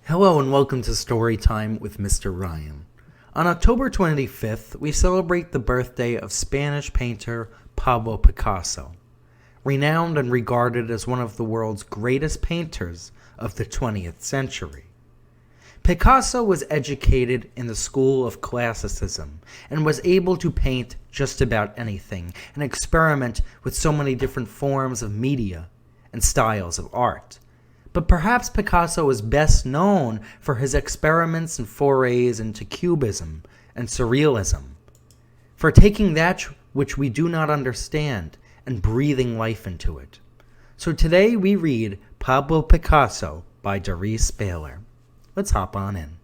Hello and welcome to Storytime with Mr. Ryan. On October 25th, we celebrate the birthday of Spanish painter Pablo Picasso, renowned and regarded as one of the world's greatest painters of the 20th century. Picasso was educated in the school of classicism and was able to paint just about anything and experiment with so many different forms of media and styles of art. But perhaps Picasso is best known for his experiments and forays into cubism and surrealism, for taking that which we do not understand and breathing life into it. So today we read Pablo Picasso by Darice. Let's hop on in.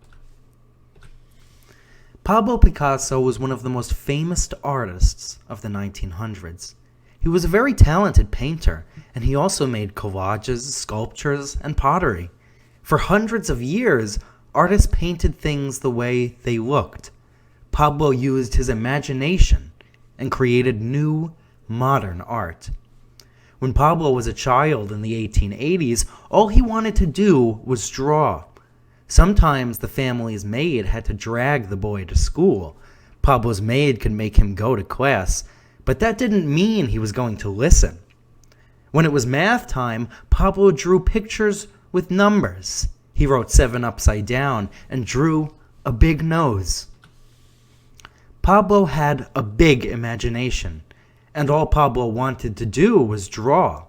Pablo Picasso was one of the most famous artists of the 1900s. He was a very talented painter, and he also made collages, sculptures, and pottery. For hundreds of years, artists painted things the way they looked. Pablo used his imagination and created new, modern art. When Pablo was a child in the 1880s, all he wanted to do was draw. Sometimes the family's maid had to drag the boy to school. Pablo's maid could make him go to class, but that didn't mean he was going to listen. When it was math time, Pablo drew pictures with numbers. He wrote 7 upside down and drew a big nose. Pablo had a big imagination, and all Pablo wanted to do was draw.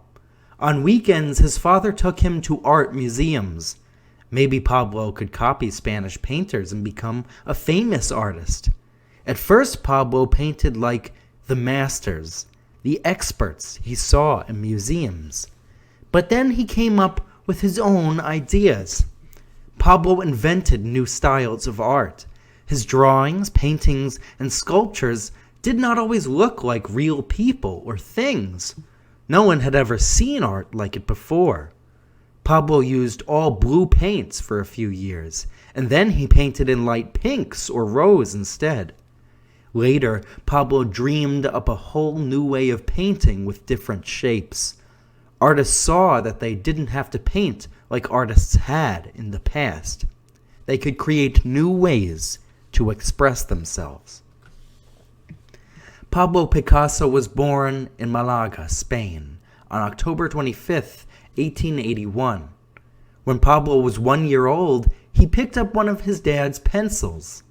On weekends, his father took him to art museums. Maybe Pablo could copy Spanish painters and become a famous artist. At first, Pablo painted like the masters, the experts he saw in museums. But then he came up with his own ideas. Pablo invented new styles of art. His drawings, paintings, and sculptures did not always look like real people or things. No one had ever seen art like it before. Pablo used all blue paints for a few years, and then he painted in light pinks or rose instead. Later, Pablo dreamed up a whole new way of painting with different shapes. Artists saw that they didn't have to paint like artists had in the past. They could create new ways to express themselves. Pablo Picasso was born in Malaga, Spain, on October 25th, 1881. When Pablo was 1 year old, he picked up one of his dad's pencils.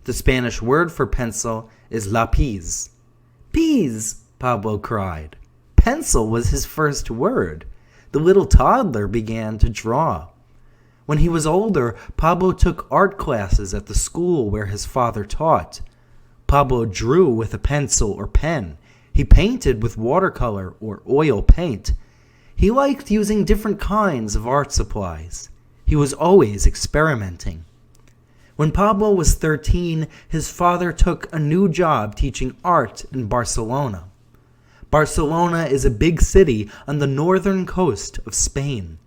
The Spanish word for pencil is lápiz. Peas, Pablo cried. Pencil was his first word. The little toddler began to draw. When he was older, Pablo took art classes at the school where his father taught. Pablo drew with a pencil or pen. He painted with watercolor or oil paint. He liked using different kinds of art supplies. He was always experimenting. When Pablo was 13, his father took a new job teaching art in Barcelona. Barcelona is a big city on the northern coast of Spain.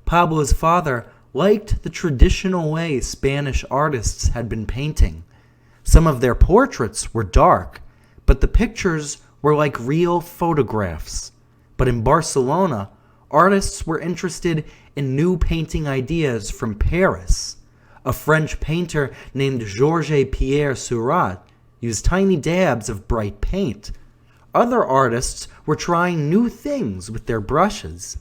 Pablo's father liked the traditional way Spanish artists had been painting. Some of their portraits were dark, but the pictures were like real photographs. But in Barcelona, artists were interested in new painting ideas from Paris. A French painter named Georges Pierre Seurat used tiny dabs of bright paint. Other artists were trying new things with their brushes.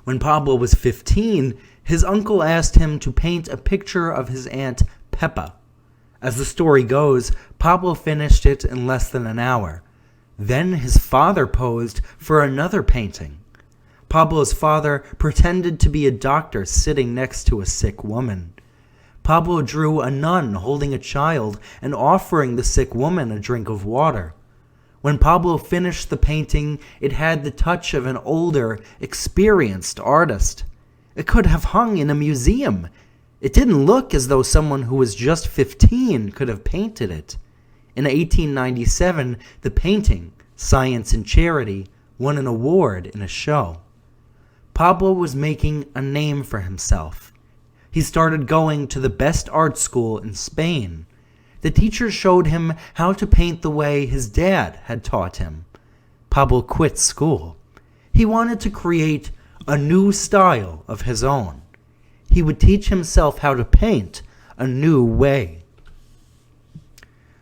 When Pablo was 15, his uncle asked him to paint a picture of his aunt Pepa. As the story goes, Pablo finished it in less than an hour. Then his father posed for another painting. Pablo's father pretended to be a doctor sitting next to a sick woman. Pablo drew a nun holding a child and offering the sick woman a drink of water. When Pablo finished the painting, it had the touch of an older, experienced artist. It could have hung in a museum. It didn't look as though someone who was just 15 could have painted it. In 1897, the painting, Science and Charity, won an award in a show. Pablo was making a name for himself. He started going to the best art school in Spain. The teacher showed him how to paint the way his dad had taught him. Pablo quit school. He wanted to create a new style of his own. he would teach himself how to paint a new way.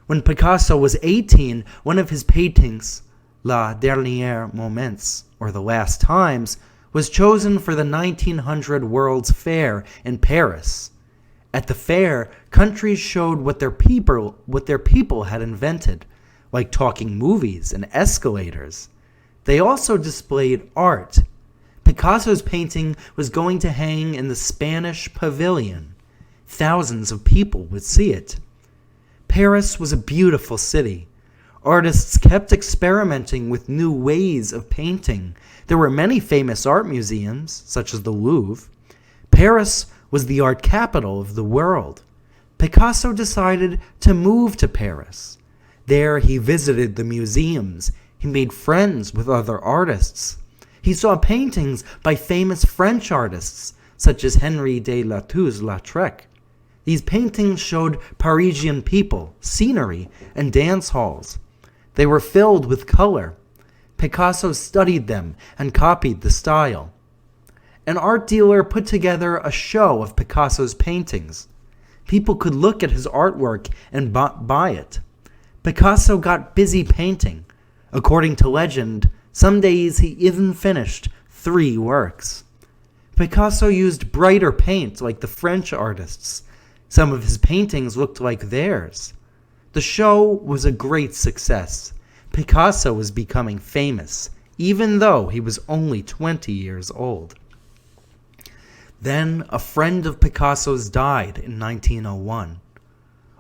When Picasso was 18, one of his paintings, Les Derniers Moments, or The Last Times, was chosen for the 1900 World's Fair in Paris. At the fair, countries showed what their people had invented, like talking movies and escalators. They also displayed art. Picasso's painting was going to hang in the Spanish Pavilion. Thousands of people would see it. Paris was a beautiful city. Artists kept experimenting with new ways of painting. There were many famous art museums, such as the Louvre. Paris was the art capital of the world. Picasso decided to move to Paris. There he visited the museums. He made friends with other artists. He saw paintings by famous French artists, such as Henri de Latouche-Lautrec. These paintings showed Parisian people, scenery, and dance halls. They were filled with color. Picasso studied them and copied the style. An art dealer put together a show of Picasso's paintings. People could look at his artwork and buy it. Picasso got busy painting. According to legend, some days he even finished 3 works. Picasso used brighter paint like the French artists. Some of his paintings looked like theirs. The show was a great success. Picasso was becoming famous, even though he was only 20 years old. Then a friend of Picasso's died in 1901.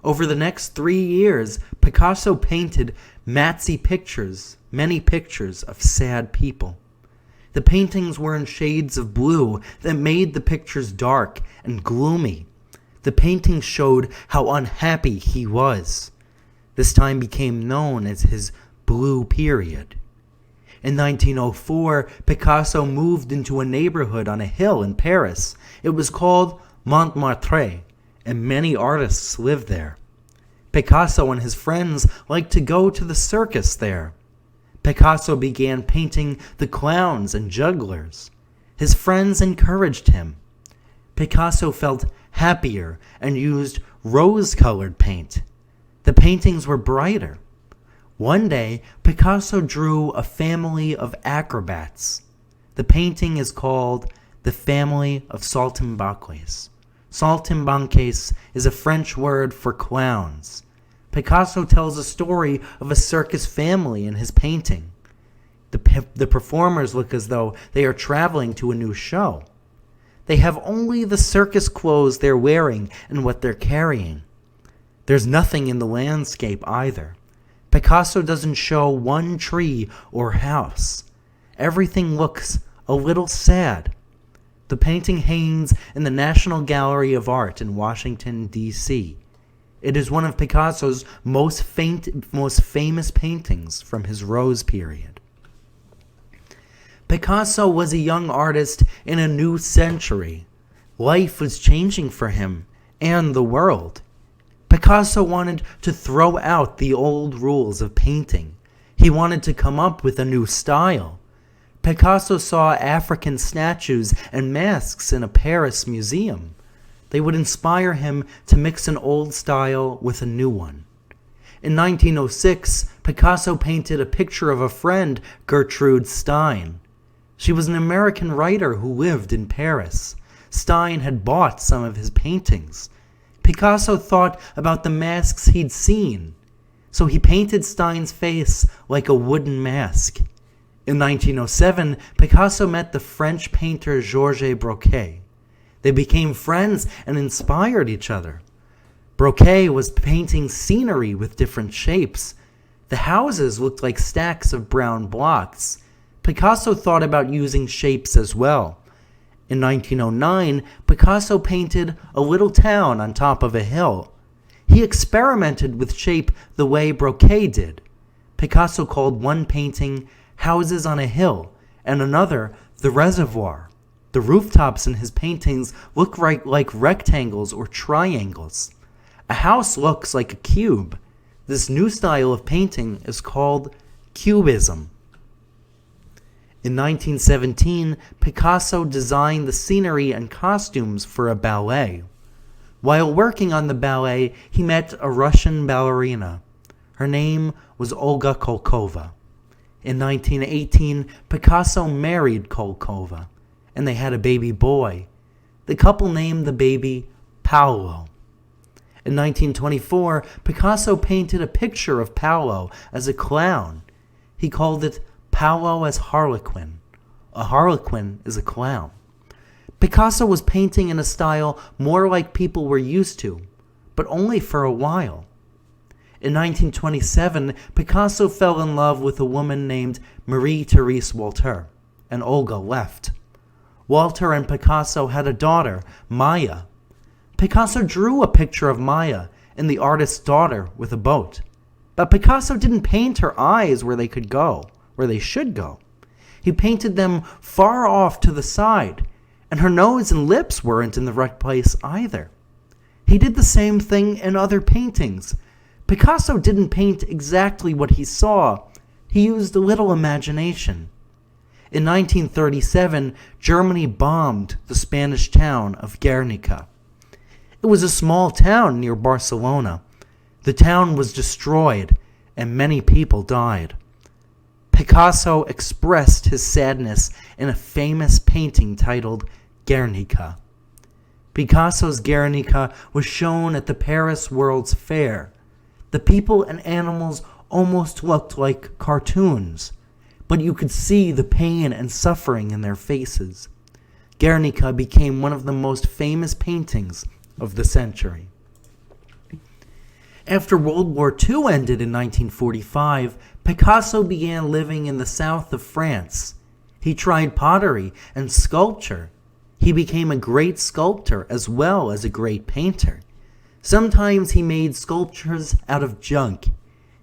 Over the next 3 years, Picasso painted many pictures of sad people. The paintings were in shades of blue that made the pictures dark and gloomy. The paintings showed how unhappy he was. This time became known as his Blue Period. In 1904, Picasso moved into a neighborhood on a hill in Paris. It was called Montmartre, and many artists lived there. Picasso and his friends liked to go to the circus there. Picasso began painting the clowns and jugglers. His friends encouraged him. Picasso felt happier and used rose-colored paint. The paintings were brighter. One day, Picasso drew a family of acrobats. The painting is called The Family of Saltimbanques. Saltimbanques is a French word for clowns. Picasso tells a story of a circus family in his painting. The performers look as though they are traveling to a new show. They have only the circus clothes they're wearing and what they're carrying. There's nothing in the landscape either. Picasso doesn't show one tree or house. Everything looks a little sad. The painting hangs in the National Gallery of Art in Washington, D.C. It is one of Picasso's most famous paintings from his Rose period. Picasso was a young artist in a new century. Life was changing for him and the world. Picasso wanted to throw out the old rules of painting. He wanted to come up with a new style. Picasso saw African statues and masks in a Paris museum. They would inspire him to mix an old style with a new one. In 1906, Picasso painted a picture of a friend, Gertrude Stein. She was an American writer who lived in Paris. Stein had bought some of his paintings. Picasso thought about the masks he'd seen, so he painted Stein's face like a wooden mask. In 1907, Picasso met the French painter Georges Braque. They became friends and inspired each other. Braque was painting scenery with different shapes. The houses looked like stacks of brown blocks. Picasso thought about using shapes as well. In 1909, Picasso painted a little town on top of a hill. He experimented with shape the way Braque did. Picasso called one painting Houses on a Hill and another The Reservoir. The rooftops in his paintings look like rectangles or triangles. A house looks like a cube. This new style of painting is called cubism. In 1917, Picasso designed the scenery and costumes for a ballet. While working on the ballet, he met a Russian ballerina. Her name was Olga Kolkova. In 1918, Picasso married Kolkova, and they had a baby boy. The couple named the baby Paolo. In 1924, Picasso painted a picture of Paolo as a clown. He called it Paolo as Harlequin. A harlequin is a clown. Picasso was painting in a style more like people were used to, but only for a while. In 1927, Picasso fell in love with a woman named Marie-Therese Walter, and Olga left. Walter and Picasso had a daughter, Maya. Picasso drew a picture of Maya and the artist's daughter with a boat, but Picasso didn't paint her eyes where they should go. He painted them far off to the side, and her nose and lips weren't in the right place either. He did the same thing in other paintings. Picasso didn't paint exactly what he saw. He used a little imagination. In 1937, Germany bombed the Spanish town of Guernica. It was a small town near Barcelona. The town was destroyed, and many people died. Picasso expressed his sadness in a famous painting titled Guernica. Picasso's Guernica was shown at the Paris World's Fair. The people and animals almost looked like cartoons, but you could see the pain and suffering in their faces. Guernica became one of the most famous paintings of the century. After World War II ended in 1945, Picasso began living in the south of France. He tried pottery and sculpture. He became a great sculptor as well as a great painter. Sometimes he made sculptures out of junk.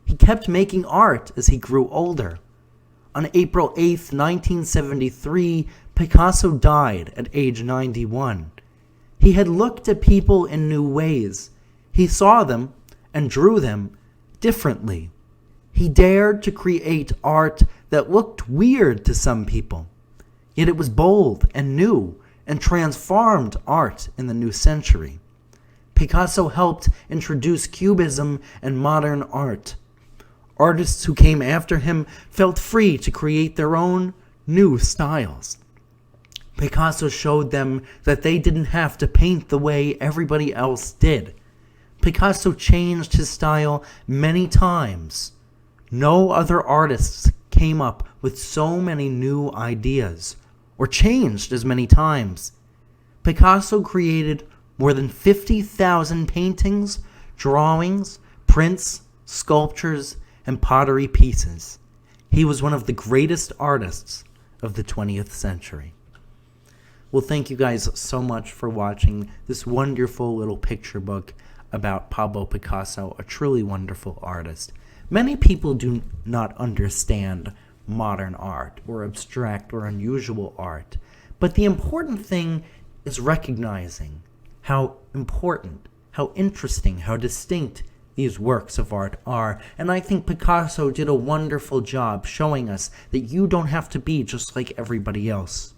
He kept making art as he grew older. On April 8, 1973, Picasso died at age 91. He had looked at people in new ways. He saw them and drew them differently. He dared to create art that looked weird to some people, yet it was bold and new and transformed art in the new century. Picasso helped introduce Cubism and modern art. Artists who came after him felt free to create their own new styles. Picasso showed them that they didn't have to paint the way everybody else did. Picasso changed his style many times. No other artists came up with so many new ideas, or changed as many times. Picasso created more than 50,000 paintings, drawings, prints, sculptures, and pottery pieces. He was one of the greatest artists of the 20th century. Well, thank you guys so much for watching this wonderful little picture book about Pablo Picasso, a truly wonderful artist. Many people do not understand modern art or abstract or unusual art, but the important thing is recognizing how important, how interesting, how distinct these works of art are. And I think Picasso did a wonderful job showing us that you don't have to be just like everybody else.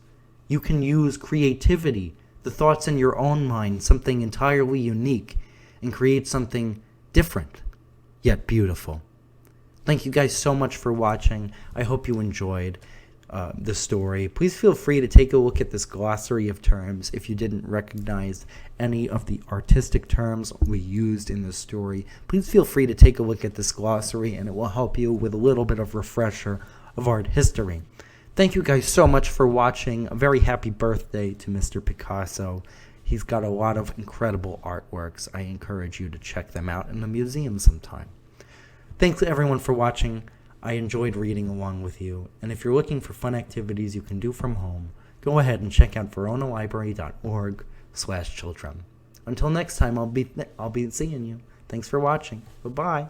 You can use creativity, the thoughts in your own mind, something entirely unique, and create something different, yet beautiful. Thank you guys so much for watching. I hope you enjoyed the story. Please feel free to take a look at this glossary of terms if you didn't recognize any of the artistic terms we used in this story. Please feel free to take a look at this glossary, and it will help you with a little bit of refresher of art history. Thank you guys so much for watching. A very happy birthday to Mr. Picasso. He's got a lot of incredible artworks. I encourage you to check them out in the museum sometime. Thanks to everyone for watching. I enjoyed reading along with you. And if you're looking for fun activities you can do from home, go ahead and check out veronalibrary.org/children. Until next time, I'll be seeing you. Thanks for watching. Bye-bye.